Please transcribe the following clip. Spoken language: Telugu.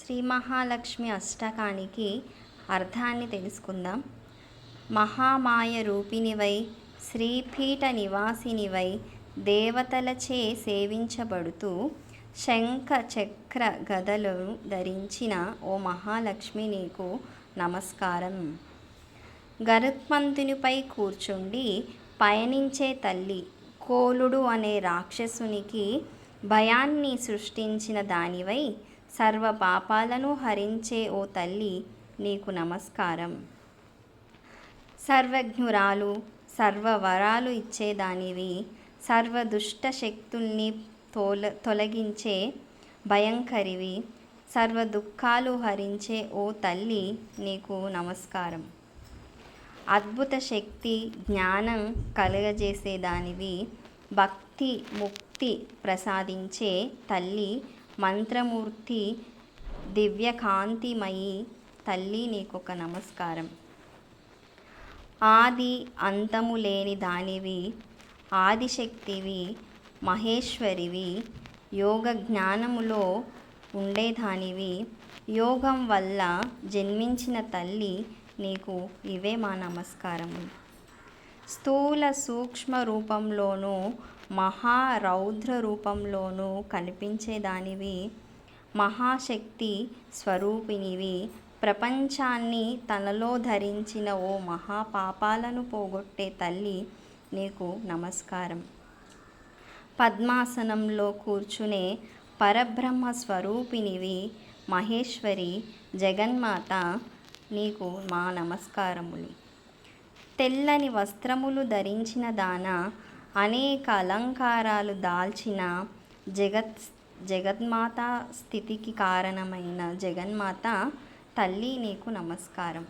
శ్రీ మహాలక్ష్మి అష్టకానికి అర్థాన్ని తెలుసుకుందాం. మహామాయ రూపిణివై, శ్రీపీఠ నివాసినివై, దేవతలచే సేవించబడుతూ శంఖ చక్ర గదలను ధరించిన ఓ మహాలక్ష్మి నీకు నమస్కారం. గరుత్మంతునిపై కూర్చుండి పయనించే తల్లి, కోలుడు అనే రాక్షసునికి భయాన్ని సృష్టించిన దానివై, సర్వ పాపాలను హరించే ఓ తల్లి నీకు నమస్కారం. సర్వజ్ఞురాలు, సర్వవరాలు ఇచ్చేదానివి, సర్వ దుష్ట శక్తుల్ని తొలగించే భయంకరివి, సర్వ దుఃఖాలు హరించే ఓ తల్లి నీకు నమస్కారం. అద్భుత శక్తి, జ్ఞానం కలుగజేసేదానివి, భక్తి ముక్తి ప్రసాదించే తల్లి, మంత్రమూర్తి, దివ్యకాంతిమయి తల్లి నీకొక నమస్కారం. ఆది అంతము లేని దానివి, ఆదిశక్తివి, మహేశ్వరివి, యోగ జ్ఞానములో ఉండేదానివి, యోగం వల్ల జన్మించిన తల్లి నీకు ఇవే మా నమస్కారములు. స్థూల సూక్ష్మ రూపంలోనూ మహారౌద్ర రూపంలోనూ కనిపించేదానివి, మహాశక్తి స్వరూపిణివి, ప్రపంచాన్ని తనలో ధరించిన ఓ మహాపాపాలను పోగొట్టే తల్లి నీకు నమస్కారం. పద్మాసనంలో కూర్చునే పరబ్రహ్మ స్వరూపిణివి, మహేశ్వరి, జగన్మాత నీకు మా నమస్కారములు. తెల్లని వస్త్రములు ధరించిన దాన, అనేక అలంకారాలు దాల్చిన జగన్మాత, స్థితికి కారణమైన జగన్మాత తల్లి నీకు నమస్కారం.